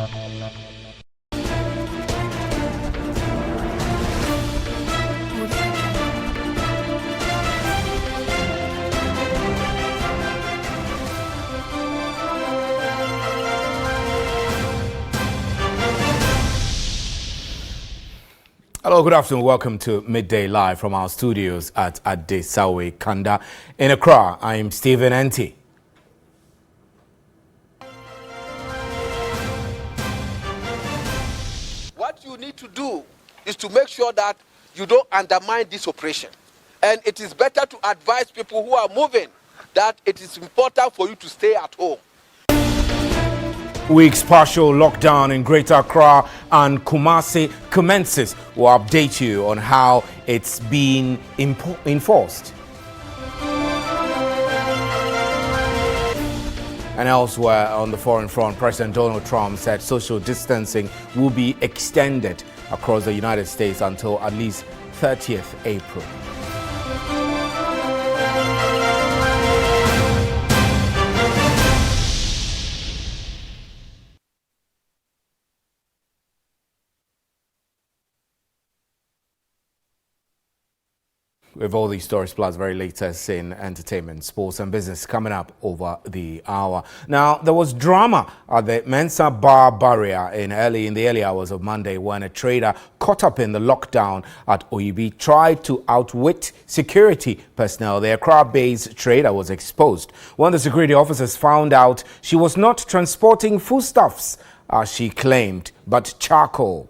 Hello, good afternoon. Welcome to Midday Live from our studios at Adesawe Kanda in Accra. I'm Stephen Enti. What you need to do is to make sure that you don't undermine this operation. And it is better to advise people who are moving that it is important for you to stay at home. Week's partial lockdown in Greater Accra and Kumasi commences. We'll update you on how it's being enforced. And elsewhere on the foreign front, President Donald Trump said social distancing will be extended across the United States until at least 30th April. With all these stories plus very latest in entertainment, sports and business coming up over the hour. Now, there was drama at the Mensa Bar barrier in the early hours of Monday when a trader caught up in the lockdown at Oyibi tried to outwit security personnel. The Accra-based trader was exposed when the security officers found out she was not transporting foodstuffs, as she claimed, but charcoal.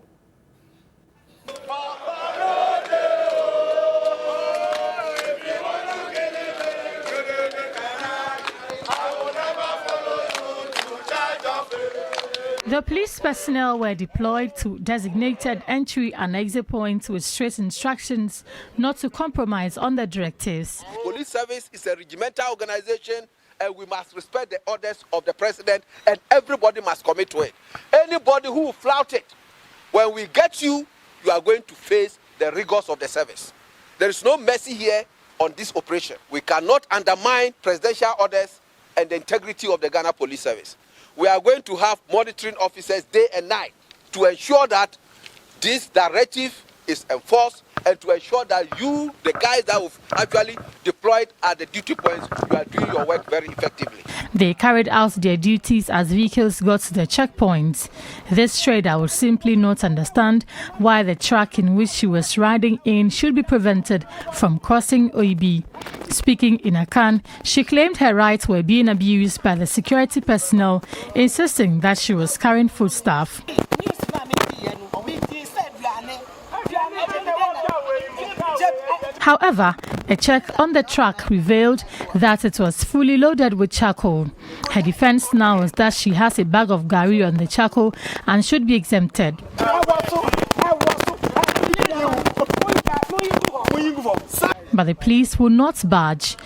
The police personnel were deployed to designated entry and exit points with strict instructions not to compromise on the directives. Police service is a regimental organization and we must respect the orders of the president and everybody must commit to it. Anybody who will flout it, when we get you, you are going to face the rigors of the service. There is no mercy here on this operation. We cannot undermine presidential orders and the integrity of the Ghana Police Service. We are going to have monitoring officers day and night to ensure that this directive is enforced and to ensure that you, the guys that have actually deployed at the duty points, you are doing your work very effectively. They carried out their duties as vehicles got to the checkpoints. This trader would simply not understand why the truck in which she was riding in should be prevented from crossing Oyibi. Speaking in Akan, she claimed her rights were being abused by the security personnel, insisting that she was carrying foodstuff. However, a check on the truck revealed that it was fully loaded with charcoal. Her defense now is that she has a bag of gari on the charcoal and should be exempted. But the police will not budge.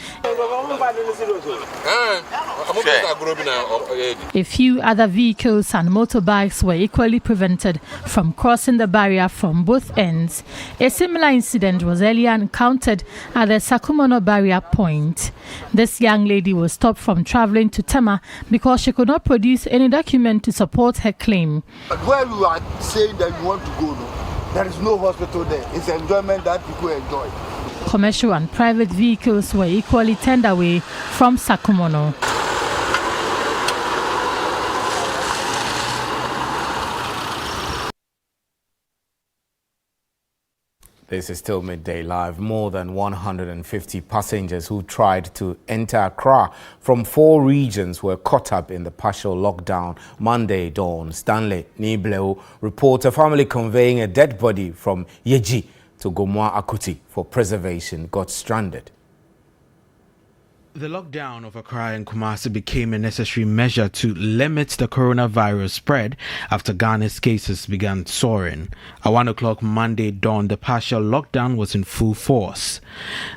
A few other vehicles and motorbikes were equally prevented from crossing the barrier from both ends. A similar incident was earlier encountered at the Sakumono barrier point. This young lady was stopped from traveling to Tema because she could not produce any document to support her claim. Where you are saying that you want to go, there is no hospital there. It's enjoyment that people enjoy. Commercial and private vehicles were equally turned away from Sakumono. This is still Midday Live. More than 150 passengers who tried to enter Accra from 4 regions were caught up in the partial lockdown Monday dawn. Stanley Nibleu reports a family conveying a dead body from Yeji to Gomwa Akuti for preservation got stranded. The lockdown of Accra and Kumasi became a necessary measure to limit the coronavirus spread after Ghana's cases began soaring. At 1 o'clock Monday dawn, the partial lockdown was in full force.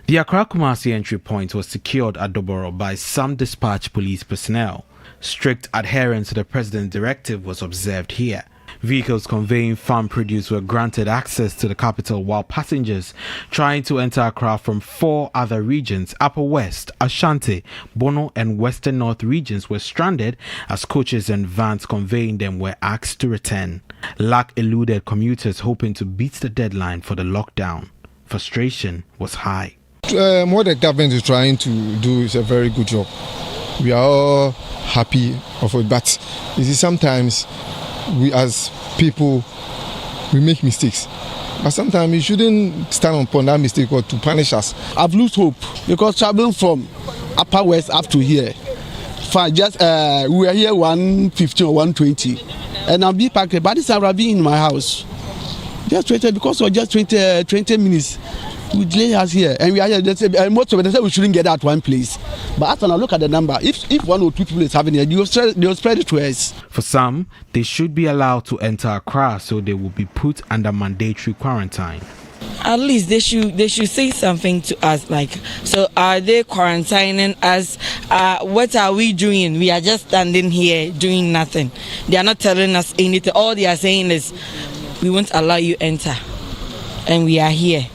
The Accra-Kumasi entry point was secured at Doboro by some dispatched police personnel. Strict adherence to the president's directive was observed here. Vehicles conveying farm produce were granted access to the capital, while passengers trying to enter Accra from 4 other regions, Upper West, Ashanti, Bono and Western North regions, were stranded as coaches and vans conveying them were asked to return. Luck eluded commuters hoping to beat the deadline for the lockdown. Frustration was high. What the government is trying to do is a very good job. We are all happy of it, but you see, sometimes we as people, we make mistakes. But sometimes we shouldn't stand upon that mistake or to punish us. I've lost hope because traveling from Upper West up to here, we are here 115 or 120, and I'll be packed. But this time I'll be in my house. Just 20 because of just 20 minutes. We delay us here, and we are here. Most of them say we shouldn't get out one place. But after I look at the number, if 1 or 2 people is having it, they'll spread it to us. For some, they should be allowed to enter Accra, so they will be put under mandatory quarantine. At least they should say something to us, like, so are they quarantining us? What are we doing? We are just standing here doing nothing. They are not telling us anything. All they are saying is, we won't allow you enter, and we are here.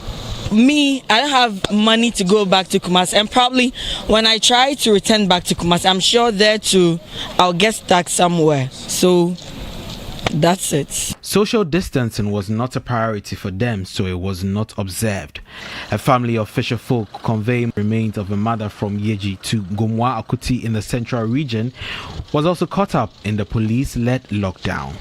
Me, I don't have money to go back to Kumasi, and probably when I try to return back to Kumasi, I'm sure there too I'll get stuck somewhere. So that's it. Social distancing was not a priority for them, so it was not observed. A family of fisher folk conveying remains of a mother from Yeji to Gomwa Akuti in the central region was also caught up in the police-led lockdown.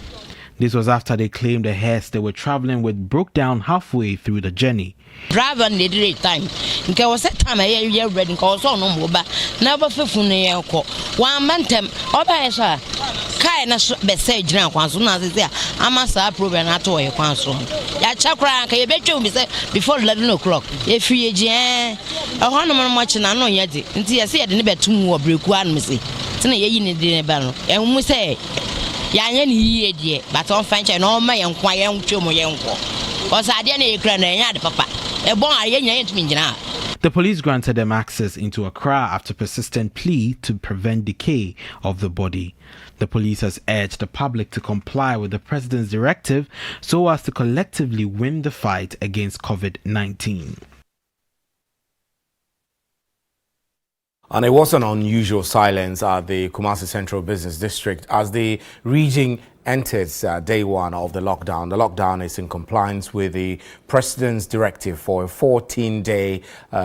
This was after they claimed the hearse they were traveling with broke down halfway through the journey. Driver needed time. Because was that time I hear ready calls on no mobile. Never 15 call. 1 month, Oba, kind of message now. As there, I must approve and not to a council. Ya chakra, can you bet you before 11 o'clock? If you a honeymoon much and I know yet. Until I see I didn't bet 2 more break 1 missy. Tonight, you need dinner battle. And we say, Yan ye, dear, but on French and all my young quiet young chum young. Was I didn't grand papa? A boy, The police granted them access into Accra after persistent plea to prevent decay of the body. The police has urged the public to comply with the president's directive so as to collectively win the fight against COVID-19. And it was an unusual silence at the Kumasi Central Business District as the region enters day 1 of the lockdown. The lockdown is in compliance with the President's directive for a 14-day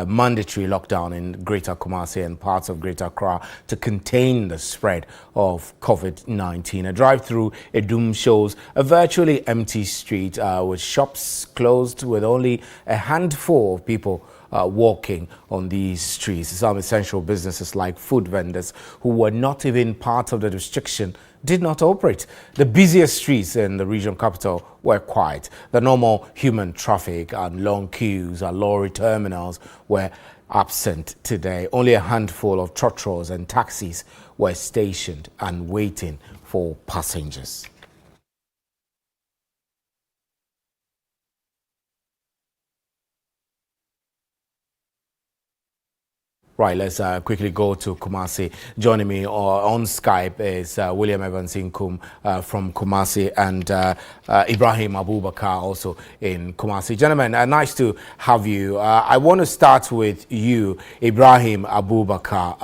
mandatory lockdown in Greater Kumasi and parts of Greater Accra to contain the spread of COVID-19. A drive-through Edum shows a virtually empty street with shops closed with only a handful of people walking on these streets. Some essential businesses like food vendors who were not even part of the restriction did not operate. The busiest streets in the regional capital were quiet. The normal human traffic and long queues at lorry terminals were absent today. Only a handful of trotros and taxis were stationed and waiting for passengers. Right, let's quickly go to Kumasi. Joining me on Skype is William Evans Inkum from Kumasi and Ibrahim Abubakar also in Kumasi. Gentlemen, nice to have you. I want to start with you, Ibrahim Abubakar.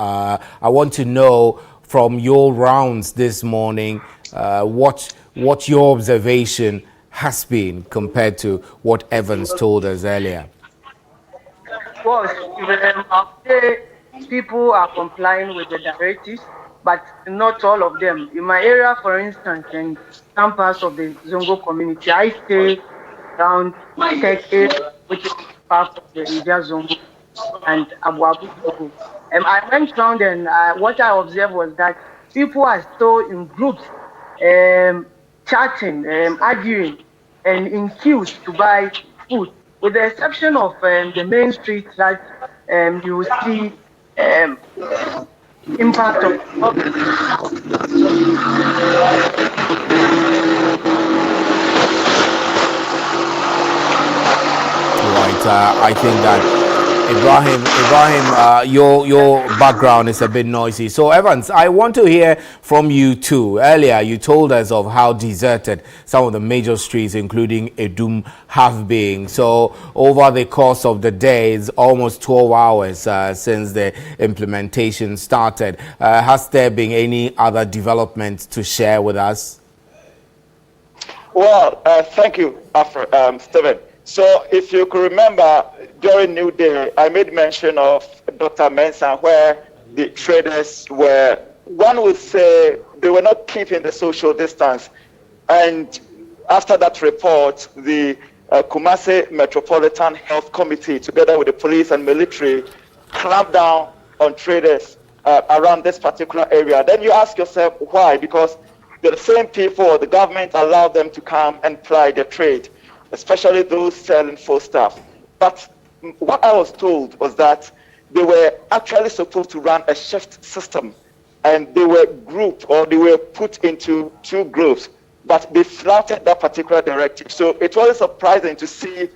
I want to know from your rounds this morning what your observation has been compared to what Evans told us earlier. People are complying with the directives, but not all of them. In my area, for instance, in some parts of the Zongo community, I stay around Teke, which is part of the India Zongo, and Abuabu Zongo. I went around and what I observed was that people are still in groups, chatting, arguing, and in queues to buy food. With the exception of the main streets that you will see impact of Right, I think that Ibrahim, your background is a bit noisy. So Evans, I want to hear from you too. Earlier, you told us of how deserted some of the major streets, including Edum, have been. So over the course of the day, it's almost 12 hours since the implementation started. Has there been any other developments to share with us? Well, thank you, Stephen. So if you could remember, during New Day, I made mention of Dr. Mensah, where the traders were, one would say, they were not keeping the social distance. And after that report, the Kumasi Metropolitan Health Committee, together with the police and military, clamped down on traders around this particular area. Then you ask yourself why? Because the same people, the government allowed them to come and ply their trade, especially those selling foodstuff. But what I was told was that they were actually supposed to run a shift system, and they were grouped, or they were put into two groups, but they flouted that particular directive. So it was surprising to see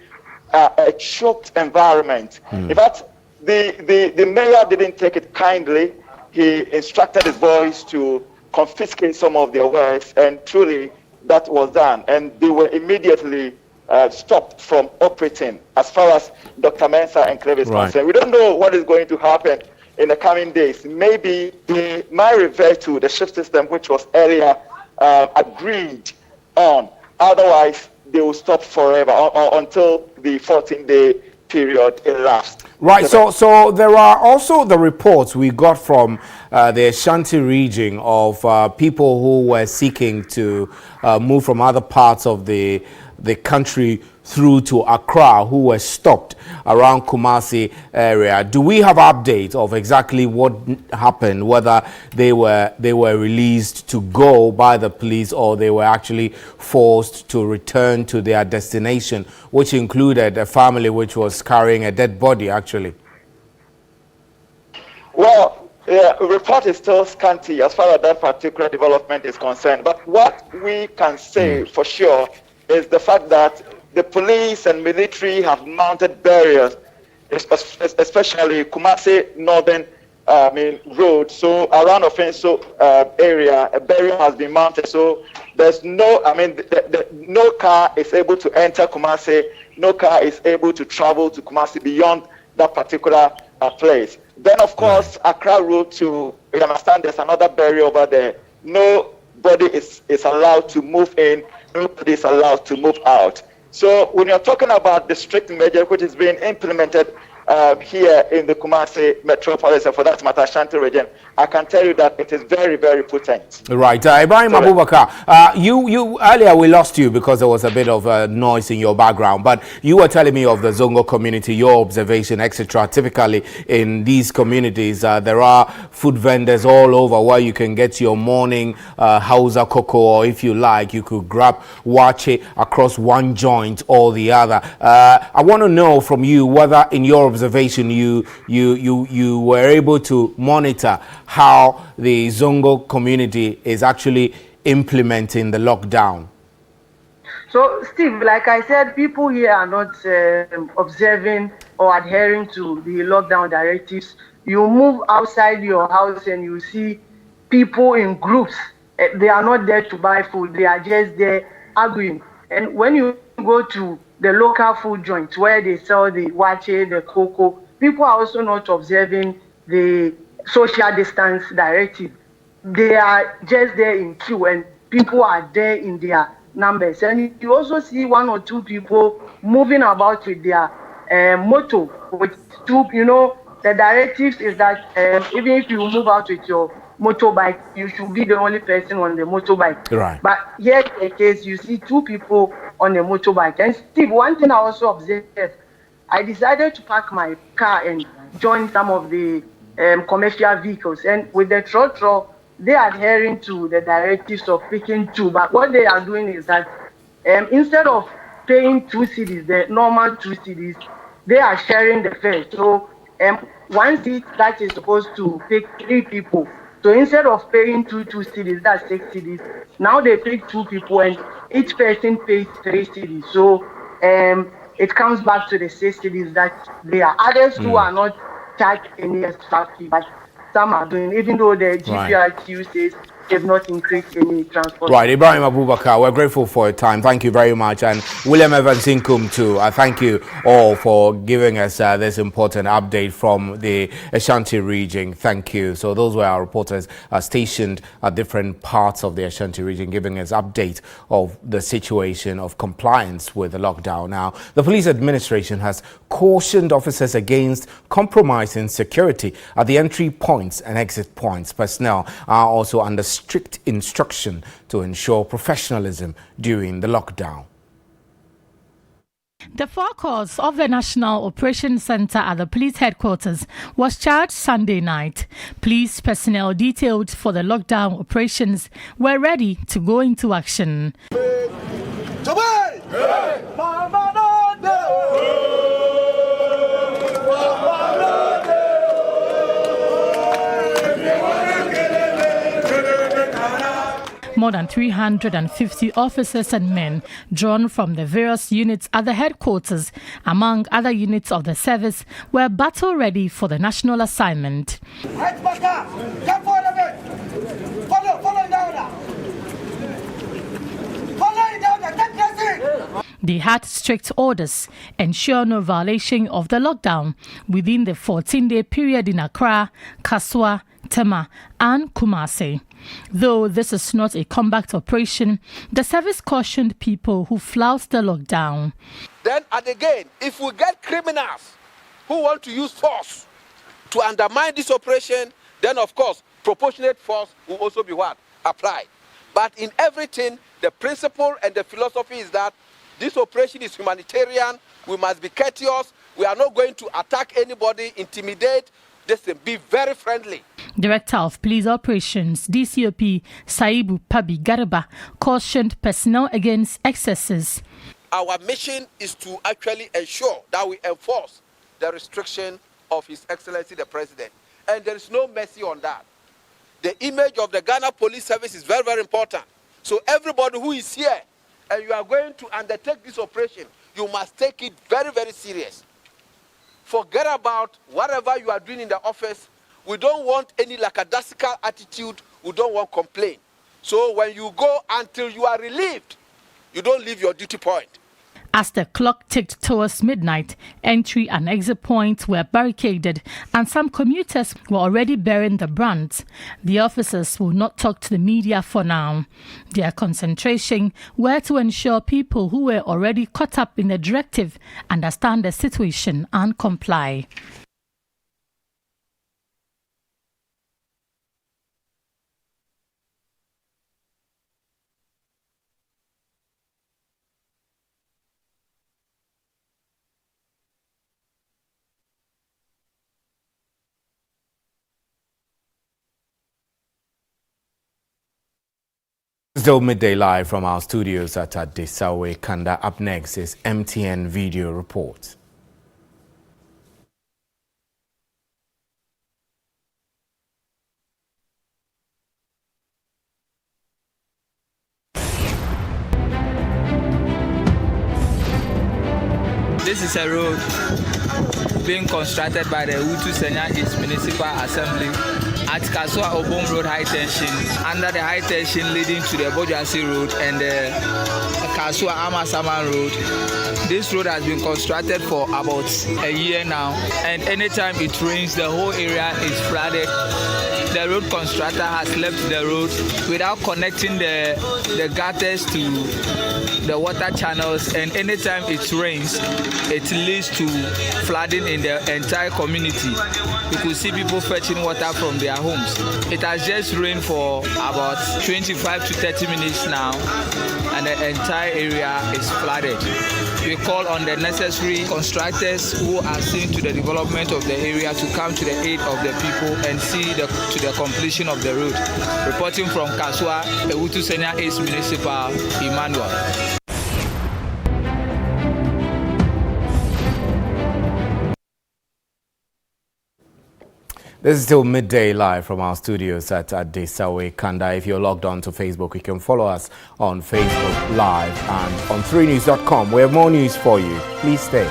a choked environment. In fact, the mayor didn't take it kindly. He instructed his boys to confiscate some of their wares, and truly that was done. And they were immediately stopped from operating as far as Dr. Mensah Enclave is concerned. We don't know what is going to happen in the coming days. Maybe they might revert to the shift system, which was earlier agreed on. Otherwise, they will stop forever until the 14-day period elapsed. Right, so there are also the reports we got from the Ashanti region of people who were seeking to move from other parts of the country through to Accra, who were stopped around Kumasi area. Do we have updates of exactly what happened, whether they were released to go by the police or they were actually forced to return to their destination, which included a family which was carrying a dead body actually? Well, the report is still scanty as far as that particular development is concerned. But what we can say for sure is the fact that the police and military have mounted barriers, especially Kumasi Northern Road. So around Offenso area, a barrier has been mounted. So there's no, no car is able to enter Kumasi. No car is able to travel to Kumasi beyond that particular place. Then, of course, Accra Road to, you understand, there's another barrier over there. Nobody is allowed to move in. Nobody is allowed to move out. So when you're talking about the strict measure which is being implemented here in the Kumasi metropolis, and for that matter, Ashanti region, I can tell you that it is very, very potent. Right. Ibrahim Abubakar, you earlier we lost you because there was a bit of noise in your background, but you were telling me of the Zongo community, your observation, etc. Typically in these communities, there are food vendors all over where you can get your morning Hausa cocoa, or if you like, you could grab wache across one joint or the other. I want to know from you whether in your observation you were able to monitor how the Zongo community is actually implementing the lockdown. So, Steve, like I said, people here are not observing or adhering to the lockdown directives. You move outside your house and you see people in groups. They are not there to buy food. They are just there arguing. And when you go to the local food joints where they sell the wache, the cocoa, people are also not observing the social distance directive. They are just there in queue and people are there in their numbers. And you also see one or two people moving about with their motor. With two, the directive is that even if you move out with your motorbike, you should be the only person on the motorbike. Right. But here in the case, you see two people on the motorbike. And Steve, one thing I also observed, I decided to park my car and join some of the commercial vehicles. And with the trotro, they are adhering to the directives of picking two. But what they are doing is that instead of paying 2 cedis, the normal 2 cedis, they are sharing the fare. So one seat that is supposed to take 3 people. So instead of paying 2 cedis, that's 6 cedis, now they pick 2 people and each person pays 3 cedis. So it comes back to the 6 cities that there are others who are not charged any extra fee, but some are doing, even though the GPRQ says they've not increased any transport. Right, Ibrahim Abubakar, we're grateful for your time. Thank you very much. And William Evans Inkum too. I thank you all for giving us this important update from the Ashanti region. Thank you. So those were our reporters stationed at different parts of the Ashanti region, giving us update of the situation of compliance with the lockdown. Now, the police administration has cautioned officers against compromising security at the entry points and exit points. Personnel are also under strict instruction to ensure professionalism during the lockdown. The forecast of the National Operations Center at the police headquarters was charged Sunday night. Police personnel detailed for the lockdown operations were ready to go into action. More than 350 officers and men drawn from the various units at the headquarters, among other units of the service, were battle ready for the national assignment. They had strict orders, ensure no violation of the lockdown within the 14-day period in Accra, Kasoa, Tema and Kumasi. Though this is not a combat operation, the service cautioned people who flout the lockdown. Then again, if we get criminals who want to use force to undermine this operation, then of course proportionate force will also be what? Applied. But in everything, the principle and the philosophy is that this operation is humanitarian. We must be courteous. We are not going to attack anybody, intimidate. Be very friendly. Director of Police Operations, DCOP Saibu Pabi Garba, cautioned personnel against excesses. Our mission is to actually ensure that we enforce the restriction of His Excellency the President. And there is no mercy on that. The image of the Ghana Police Service is very, very important. So everybody who is here and you are going to undertake this operation, you must take it very, very serious. Forget about whatever you are doing in the office. We don't want any lackadaisical attitude. We don't want complaint. So when you go until you are relieved, you don't leave your duty point. As the clock ticked towards midnight, entry and exit points were barricaded and some commuters were already bearing the brunt. The officers will not talk to the media for now. Their concentration were to ensure people who were already caught up in the directive understand the situation and comply. Still midday live from our studios at Desawe Kanda. Up next is MTN Video Report. This is a road being constructed by the Utu Senya East Municipal Assembly at Kasoa Obom Road High Tension, under the high tension leading to the Bojasi Road and the Kasoa Amasaman Road. This road has been constructed for about a year now, and anytime it rains, the whole area is flooded. The road constructor has left the road without connecting the gutters to the water channels, and anytime it rains, it leads to flooding in the entire community. You could see people fetching water from their homes. It has just rained for about 25 to 30 minutes now, and the entire area is flooded. We call on the necessary constructors who are seen to the development of the area to come to the aid of the people and see to the completion of the road. Reporting from Kasoa, Ewutu Senya East Municipal, Emmanuel. This is still midday live from our studios at Desawe Kanda. If you're logged on to Facebook, you can follow us on Facebook Live and on 3news.com. We have more news for you. Please stay.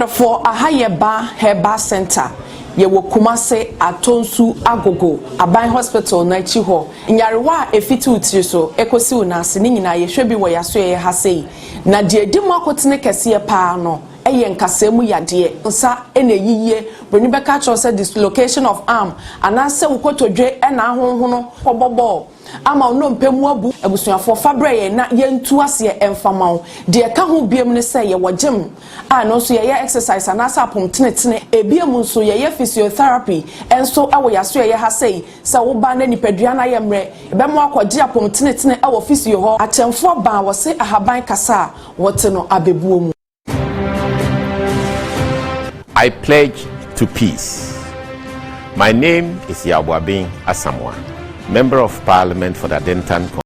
For Ahayeba Heba Center, Yewo Kumase Atonsu Agogo, Aban Hospital na Chiho. Nyarewa efiti utiriso, ekosi unasi ni nyina yehwebi wo yaso ye hasei. Na die di makotene kese pa no, eye nkasemu yade nsa ene yiye, boni beka cho se dislocation of arm, anase ukotodwe ena ahonhono kobobo. Ama ono mpemu abu abusuafo fabre ye na yentu ase emfama de ka ho biem ne se ye wogem no so ye exercise anasa apom tenetene ebiem nso ye physiotherapy enso awo yaso ye ha sei se wo ba na nipadua na ye mre ebemo akwaje apom tenetene awo physio ho atemfo ba wo se ahaban kasa wote no abebuo mu. I pledge to peace. My name is Yabuabin Asamoah, Member of Parliament for the Adentan